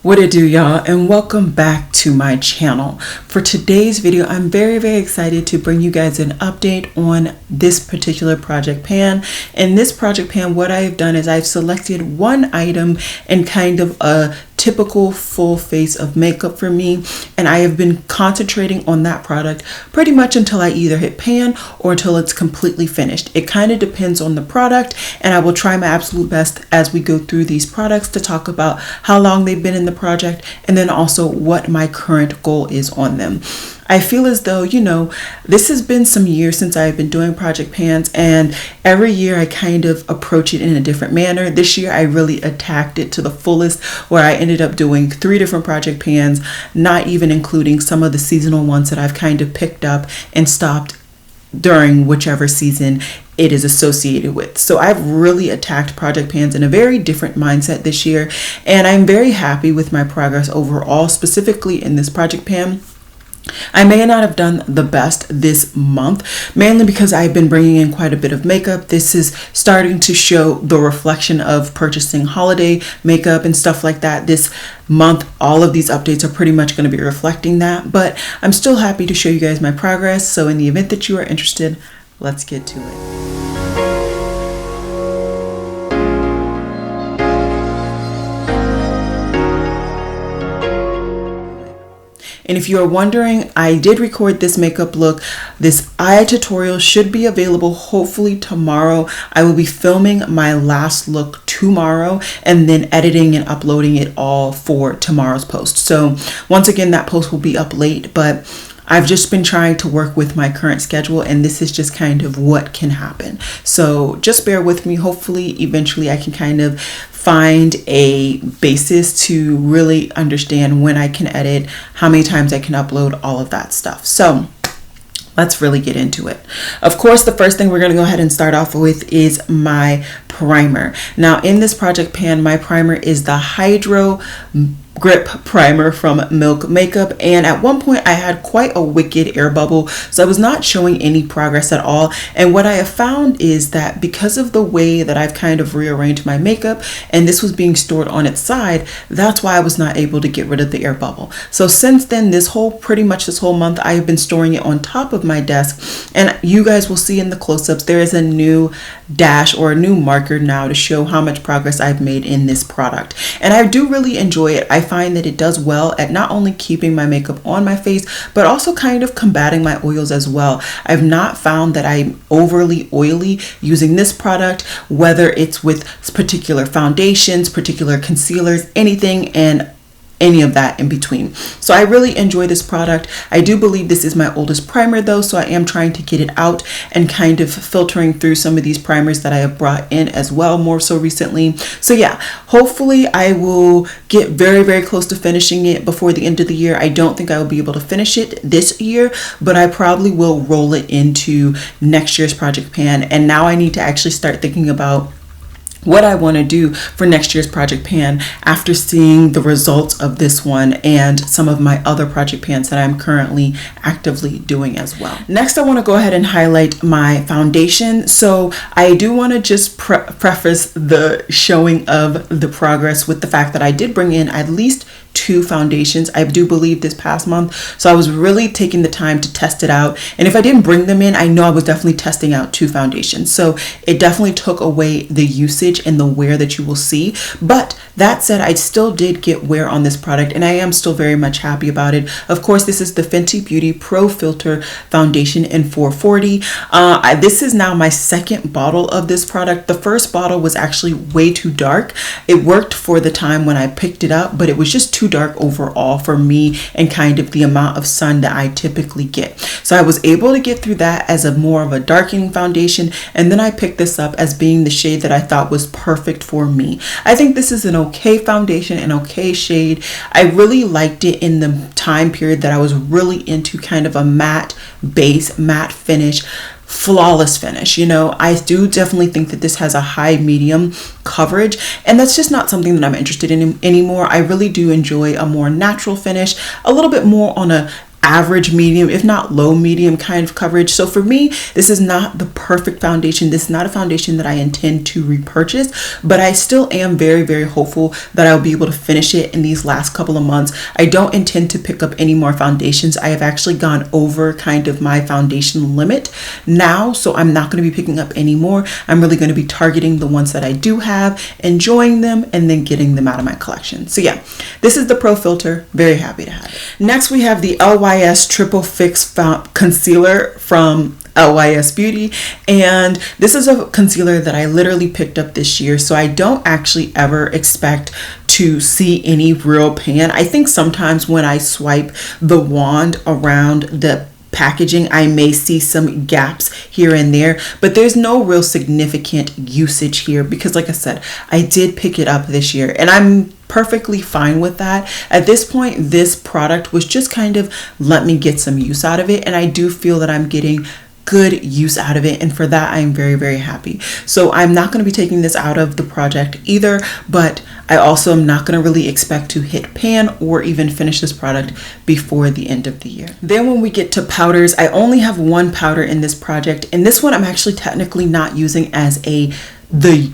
What it do, y'all, and welcome back to my channel. For today's video, I'm very excited to bring you guys an update on this particular project pan. In this project pan, what I have done is I've selected one item and kind of a typical full face of makeup for me, and I have been concentrating on that product pretty much until I either hit pan or until it's completely finished. It kind of depends on the product, and I will try my absolute best as we go through these products to talk about how long they've been in the project and then also what my current goal is on them. I feel as though, this has been some years since I've been doing project pans, and every year I kind of approach it in a different manner. This year I really attacked it to the fullest, where I ended up doing 3 different project pans, not even including some of the seasonal ones that I've kind of picked up and stopped during whichever season it is associated with. So I've really attacked project pans in a very different mindset this year, and I'm very happy with my progress overall, specifically in this project pan. I may not have done the best this month, mainly because I've been bringing in quite a bit of makeup. This is starting to show the reflection of purchasing holiday makeup and stuff like that. This month, all of these updates are pretty much going to be reflecting that, but I'm still happy to show you guys my progress. So in the event that you are interested, let's get to it. And if you are wondering, I did record this makeup look. This eye tutorial should be available hopefully tomorrow. I will be filming my last look tomorrow and then editing and uploading it all for tomorrow's post. So once again, that post will be up late, but I've just been trying to work with my current schedule, and this is just kind of what can happen. So just bear with me. Hopefully, eventually I can kind of find a basis to really understand when I can edit, how many times I can upload, all of that stuff. So let's really get into it. Of course, the first thing we're going to go ahead and start off with is my primer. Now in this project pan, my primer is the Hydro Grip Primer from Milk Makeup, and at one point I had quite a wicked air bubble, so I was not showing any progress at all. And what I have found is that because of the way that I've kind of rearranged my makeup and this was being stored on its side, that's why I was not able to get rid of the air bubble. So since then, pretty much this whole month, I have been storing it on top of my desk, and you guys will see in the close-ups there is a new dash or a new marker now to show how much progress I've made in this product, and I do really enjoy it. I find that it does well at not only keeping my makeup on my face, but also kind of combating my oils as well. I've not found that I'm overly oily using this product, whether it's with particular foundations, particular concealers, anything, and any of that in between. So I really enjoy this product. I do believe this is my oldest primer though, so I am trying to get it out and kind of filtering through some of these primers that I have brought in as well, more so recently. So yeah, hopefully I will get very close to finishing it before the end of the year. I don't think I will be able to finish it this year, but I probably will roll it into next year's project pan. And now I need to actually start thinking about what I want to do for next year's project pan after seeing the results of this one and some of my other project pans that I'm currently actively doing as well. Next, I want to go ahead and highlight my foundation. So I do want to just preface the showing of the progress with the fact that I did bring in at least 2 foundations, I do believe, this past month. So I was really taking the time to test it out. And if I didn't bring them in, I know I was definitely testing out 2 foundations. So it definitely took away the usage and the wear that you will see. But that said, I still did get wear on this product, and I am still very much happy about it. Of course, this is the Fenty Beauty Pro Filter Foundation in 440. This is now my second bottle of this product. The first bottle was actually way too dark. It worked for the time when I picked it up, but it was just too dark overall for me and kind of the amount of sun that I typically get. So I was able to get through that as a more of a darkening foundation, and then I picked this up as being the shade that I thought was perfect for me. I think this is an okay foundation, an okay shade. I really liked it in the time period that I was really into kind of a matte base, matte finish, flawless finish. I do definitely think that this has a high medium coverage, and that's just not something that I'm interested in anymore. I really do enjoy a more natural finish, a little bit more on a average medium, if not low medium kind of coverage. So for me, this is not the perfect foundation. This is not a foundation that I intend to repurchase, but I still am very, very hopeful that I'll be able to finish it in these last couple of months. I don't intend to pick up any more foundations. I have actually gone over kind of my foundation limit now, so I'm not going to be picking up any more. I'm really going to be targeting the ones that I do have, enjoying them, and then getting them out of my collection. So yeah, this is the Pro Filter. Very happy to have it. Next, we have the LYS Triple Fix Concealer from LYS Beauty, and this is a concealer that I literally picked up this year, so I don't actually ever expect to see any real pan. I think sometimes when I swipe the wand around the packaging, I may see some gaps here and there, but there's no real significant usage here because, like I said, I did pick it up this year and I'm perfectly fine with that. At this point, this product was just kind of let me get some use out of it, and I do feel that I'm getting good use out of it, and for that I am very, very happy. So I'm not going to be taking this out of the project either, but I also am not going to really expect to hit pan or even finish this product before the end of the year. Then when we get to powders, I only have one powder in this project, and this one I'm actually technically not using as the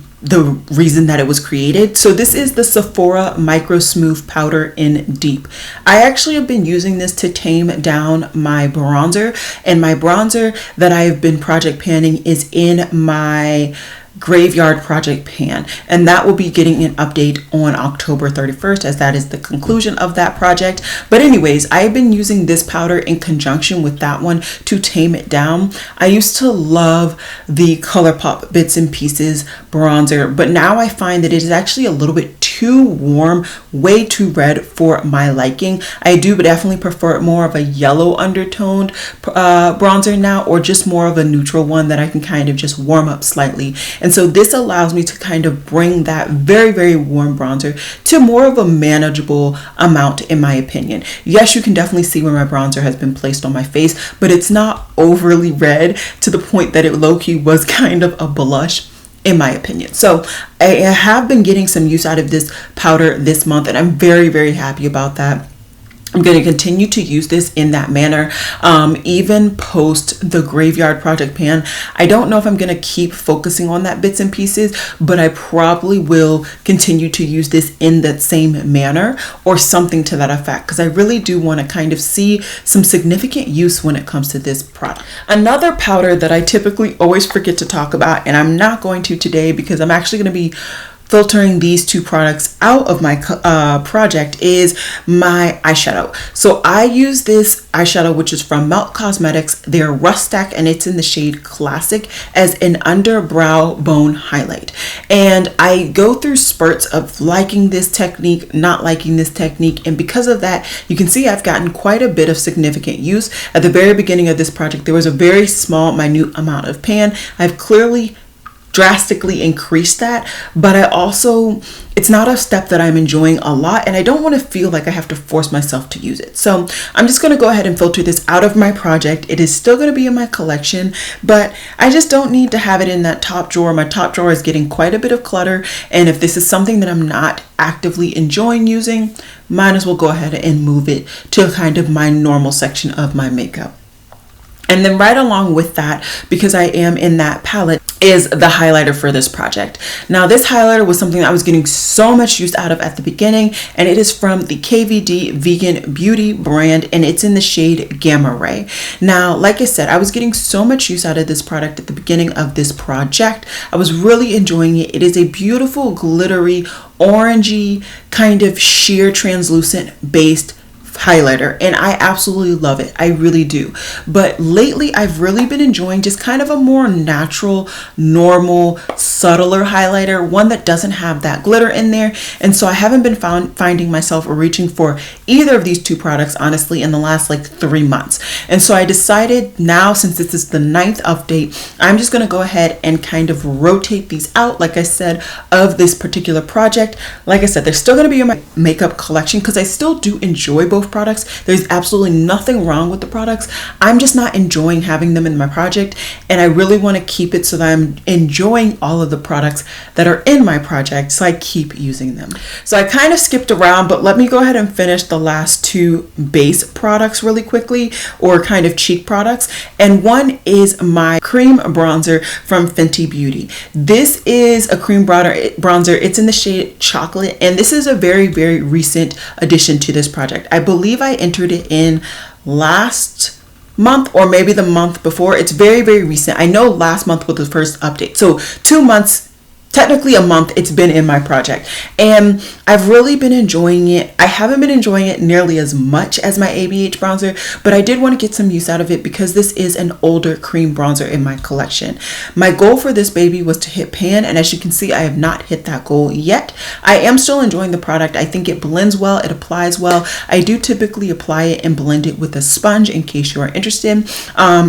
reason that it was created. So this is the Sephora Micro Smooth Powder in Deep. I actually have been using this to tame down my bronzer, and my bronzer that I've been project panning is in my Graveyard project pan, and that will be getting an update on October 31st, as that is the conclusion of that project. But anyways, I've been using this powder in conjunction with that one to tame it down. I used to love the ColourPop Bits and Pieces bronzer, but now I find that it is actually a little bit too warm, way too red for my liking. I do definitely prefer more of a yellow undertoned bronzer now, or just more of a neutral one that I can kind of just warm up slightly. And so this allows me to kind of bring that very, very warm bronzer to more of a manageable amount, in my opinion. Yes, you can definitely see where my bronzer has been placed on my face, but it's not overly red to the point that it low-key was kind of a blush, in my opinion. So I have been getting some use out of this powder this month, and I'm very, very happy about that. I'm going to continue to use this in that manner, even post the Graveyard project pan. I don't know if I'm going to keep focusing on that Bits and Pieces, but I probably will continue to use this in that same manner or something to that effect, because I really do want to kind of see some significant use when it comes to this product. Another powder that I typically always forget to talk about, and I'm not going to today because I'm actually going to be filtering these two products out of my project, is my eyeshadow. So I use this eyeshadow, which is from Melt Cosmetics. They're Rust Stack, and it's in the shade Classic, as an underbrow bone highlight. And I go through spurts of liking this technique, not liking this technique, and because of that, you can see I've gotten quite a bit of significant use. At the very beginning of this project, there was a very small, minute amount of pan. I've clearly drastically increase that, but I also, it's not a step that I'm enjoying a lot, and I don't want to feel like I have to force myself to use it. So I'm just going to go ahead and filter this out of my project. It is still going to be in my collection, but I just don't need to have it in that top drawer. My top drawer is getting quite a bit of clutter, and if this is something that I'm not actively enjoying using, might as well go ahead and move it to kind of my normal section of my makeup. And then right along with that, because I am in that palette, is the highlighter for this project. Now this highlighter was something that I was getting so much use out of at the beginning, and it is from the KVD Vegan Beauty brand, and it's in the shade Gamma Ray. Now, like I said, I was getting so much use out of this product at the beginning of this project. I was really enjoying it. It is a beautiful, glittery, orangey, kind of sheer translucent based highlighter, and I absolutely love it. I really do. But lately I've really been enjoying just kind of a more natural, normal, subtler highlighter, one that doesn't have that glitter in there. And so I haven't been finding myself reaching for either of these two products, honestly, in the last like 3 months. And so I decided now, since this is the 9th update, I'm just going to go ahead and kind of rotate these out, like I said, of this particular project. Like I said, they're still going to be in my makeup collection because I still do enjoy both both products. There's absolutely nothing wrong with the products. I'm just not enjoying having them in my project, and I really want to keep it so that I'm enjoying all of the products that are in my project, so I keep using them. So I kind of skipped around, but let me go ahead and finish the last two base products really quickly, or kind of cheek products. And one is my cream bronzer from Fenty Beauty. This is a cream bronzer. It's in the shade Chocolate, and this is a very, very recent addition to this project. I believe I entered it in last month or maybe the month before. It's very, very recent. I know last month was the first update. So 2 months, technically a month, it's been in my project, and I've really been enjoying it. I haven't been enjoying it nearly as much as my ABH bronzer, but I did want to get some use out of it because this is an older cream bronzer in my collection. My goal for this baby was to hit pan, and as you can see, I have not hit that goal yet. I am still enjoying the product. I think it blends well, it applies well. I do typically apply it and blend it with a sponge in case you are interested.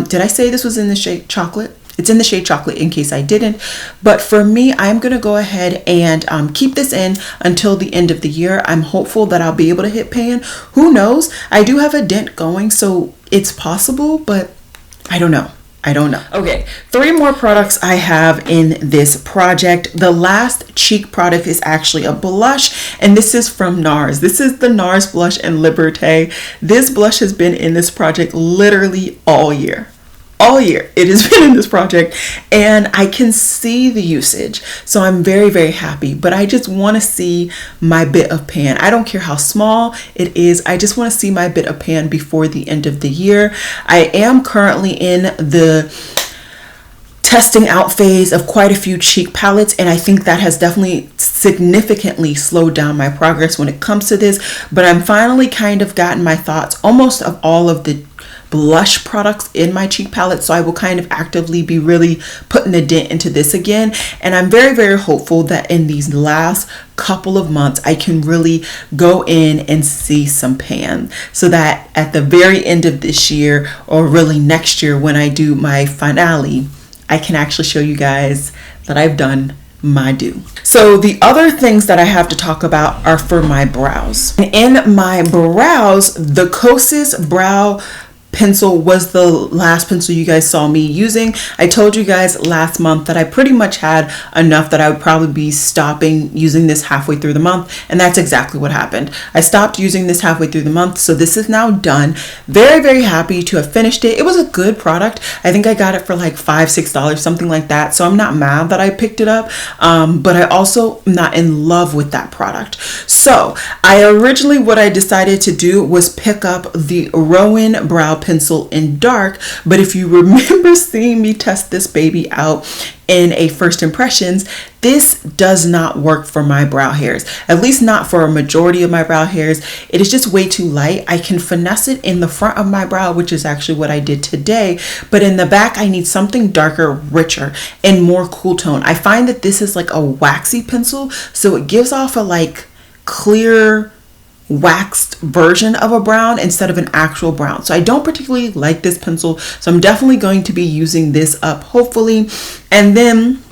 Did I say this was in the shade Chocolate? It's in the shade Chocolate in case I didn't. But for me, I'm going to go ahead and keep this in until the end of the year. I'm hopeful that I'll be able to hit pan. Who knows? I do have a dent going, so it's possible, but I don't know. Okay, 3 more products I have in this project. The last cheek product is actually a blush, and this is from NARS. This is the NARS Blush in Liberté. This blush has been in this project literally all year. All year it has been in this project, and I can see the usage, so I'm very, very happy. But I just want to see my bit of pan. I don't care how small it is, I just want to see my bit of pan before the end of the year. I am currently in the testing out phase of quite a few cheek palettes, and I think that has definitely significantly slowed down my progress when it comes to this. But I'm finally kind of gotten my thoughts almost of all of the blush products in my cheek palette, so I will kind of actively be really putting a dent into this again. And I'm very, very hopeful that in these last couple of months I can really go in and see some pan, so that at the very end of this year, or really next year when I do my finale, I can actually show you guys that I've done my due. So the other things that I have to talk about are for my brows. In my brows, the Kosas brow pencil was the last pencil you guys saw me using. I told you guys last month that I pretty much had enough that I would probably be stopping using this halfway through the month, and that's exactly what happened. I stopped using this halfway through the month, so this is now done. Very, very happy to have finished it. It was a good product. I think I got it for like $5-6, something like that, so I'm not mad that I picked it up, but I also am not in love with that product. So what I decided to do was pick up the Rowan brow pencil in dark. But if you remember seeing me test this baby out in a first impressions, this does not work for my brow hairs, at least not for a majority of my brow hairs. It is just way too light. I can finesse it in the front of my brow, which is actually what I did today, but in the back I need something darker, richer, and more cool tone. I find that this is like a waxy pencil, so it gives off a like clear waxed version of a brown instead of an actual brown. So I don't particularly like this pencil, so I'm definitely going to be using this up hopefully. And then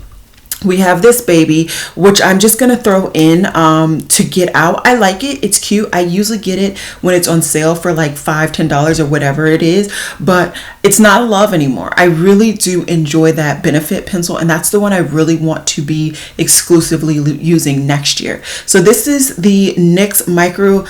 we have this baby, which I'm just gonna throw in to get out. I like it, it's cute. I usually get it when it's on sale for like $5-10 or whatever it is, but it's not a love anymore. I really do enjoy that Benefit pencil, and that's the one I really want to be exclusively using next year. So this is the NYX micro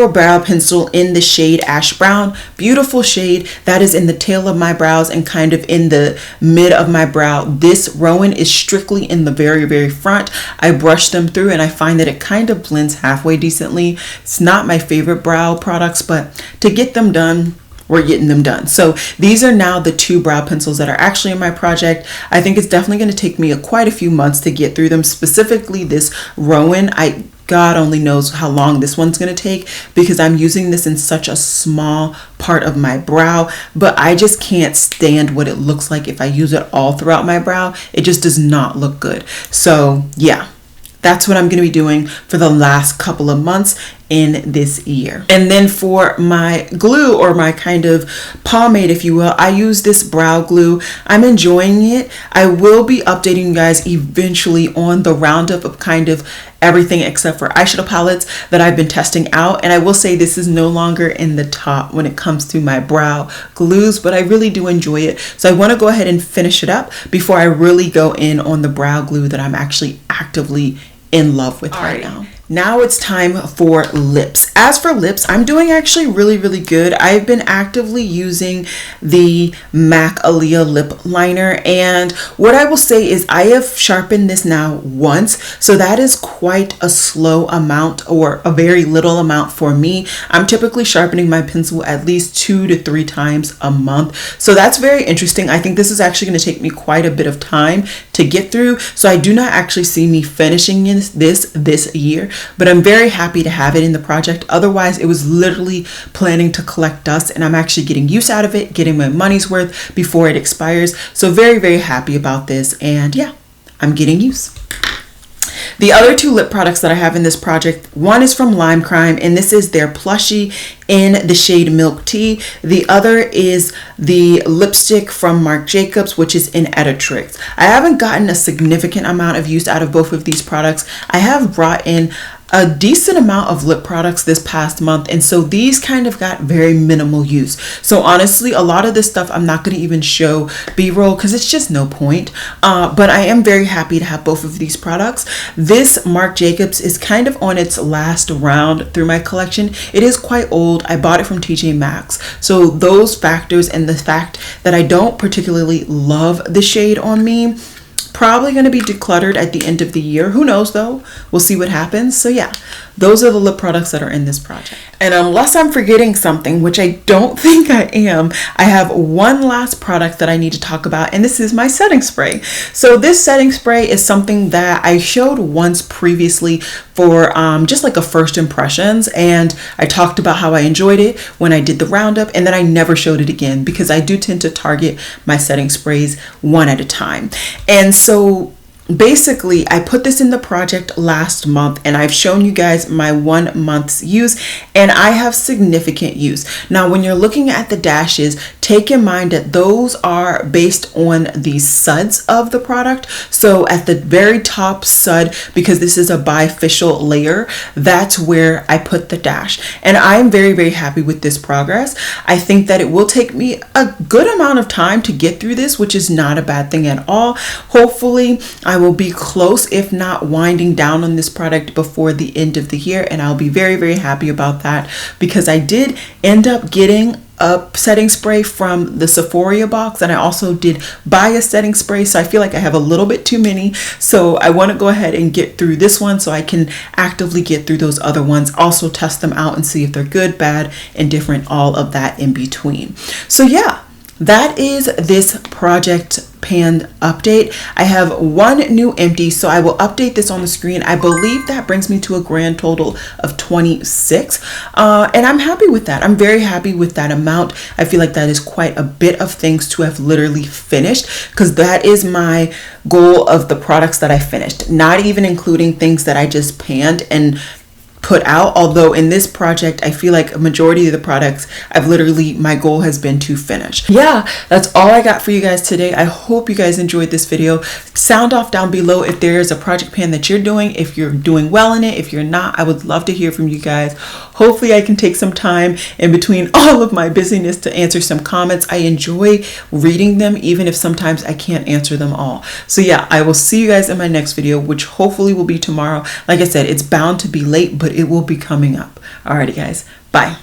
brow pencil in the shade Ash Brown. Beautiful shade. That is in the tail of my brows and kind of in the mid of my brow. This Rowan is strictly in the very, very front. I brush them through and I find that it kind of blends halfway decently. It's not my favorite brow products, but to get them done, we're getting them done. So these are now the 2 brow pencils that are actually in my project. I think it's definitely going to take me quite a few months to get through them. Specifically this Rowan, God only knows how long this one's going to take because I'm using this in such a small part of my brow, but I just can't stand what it looks like if I use it all throughout my brow. It just does not look good. So yeah, that's what I'm going to be doing for the last couple of months. in this year. And then for my glue, or my kind of pomade, if you will, I use this brow glue. I'm enjoying it. I will be updating you guys eventually on the roundup of kind of everything except for eyeshadow palettes that I've been testing out. And I will say this is no longer in the top when it comes to my brow glues, but I really do enjoy it. So I want to go ahead and finish it up before I really go in on the brow glue that I'm actually actively in love with right now. Now it's time for lips. As for lips, I'm doing actually really good. I've been actively using the MAC Aaliyah lip liner, and what I will say is I have sharpened this now once, so that is quite a slow amount, or a very little amount for me. I'm typically sharpening my pencil at least 2 to 3 times a month, so that's very interesting. I think this is actually going to take me quite a bit of time to get through, so I do not actually see me finishing this year. But I'm very happy to have it in the project. Otherwise, it was literally planning to collect dust, and I'm actually getting use out of it, getting my money's worth before it expires. So very happy about this, and yeah, I'm getting use. The other 2 lip products that I have in this project, one is from Lime Crime, and this is their plushie in the shade Milk Tea. The other is the lipstick from Marc Jacobs, which is in Editrix. I haven't gotten a significant amount of use out of both of these products. I have brought in a decent amount of lip products this past month, and so these kind of got very minimal use. So honestly, a lot of this stuff I'm not going to even show B-roll because it's just no point, but I am very happy to have both of these products. This Marc Jacobs is kind of on its last round through my collection. It is quite old. I bought it from TJ Maxx, so those factors and the fact that I don't particularly love the shade on me, probably going to be decluttered at the end of the year. Who knows though? We'll see what happens. So yeah, those are the lip products that are in this project. And unless I'm forgetting something, which I don't think I am, I have one last product that I need to talk about, and this is my setting spray. So this setting spray is something that I showed once previously for just like a first impressions, and I talked about how I enjoyed it when I did the roundup, and then I never showed it again because I do tend to target my setting sprays one at a time. And so basically, I put this in the project last month, and I've shown you guys my 1 month's use, and I have significant use. Now, when you're looking at the dashes, take in mind that those are based on the suds of the product. So at the very top sud, because this is a bifacial layer, that's where I put the dash. And I'm very happy with this progress. I think that it will take me a good amount of time to get through this, which is not a bad thing at all. Hopefully, I will be close, if not winding down on this product before the end of the year, and I'll be very happy about that because I did end up getting a setting spray from the Sephora box, and I also did buy a setting spray, so I feel like I have a little bit too many. So I want to go ahead and get through this one so I can actively get through those other ones, also test them out and see if they're good, bad, and different, all of that in between. So yeah, that is this project pan update. I have 1 new empty, so I will update this on the screen. I believe that brings me to a grand total of 26, and I'm happy with that. I'm very happy with that amount. I feel like that is quite a bit of things to have literally finished, because that is my goal of the products that I finished, not even including things that I just panned and put out. Although in this project, I feel like a majority of the products I've literally, my goal has been to finish. Yeah, that's all I got for you guys today. I hope you guys enjoyed this video. Sound off down below if there's a project pan that you're doing, if you're doing well in it. If you're not, I would love to hear from you guys. Hopefully I can take some time in between all of my busyness to answer some comments. I enjoy reading them, even if sometimes I can't answer them all. So yeah, I will see you guys in my next video, which hopefully will be tomorrow. Like I said, it's bound to be late, but it will be coming up. Alrighty guys, bye.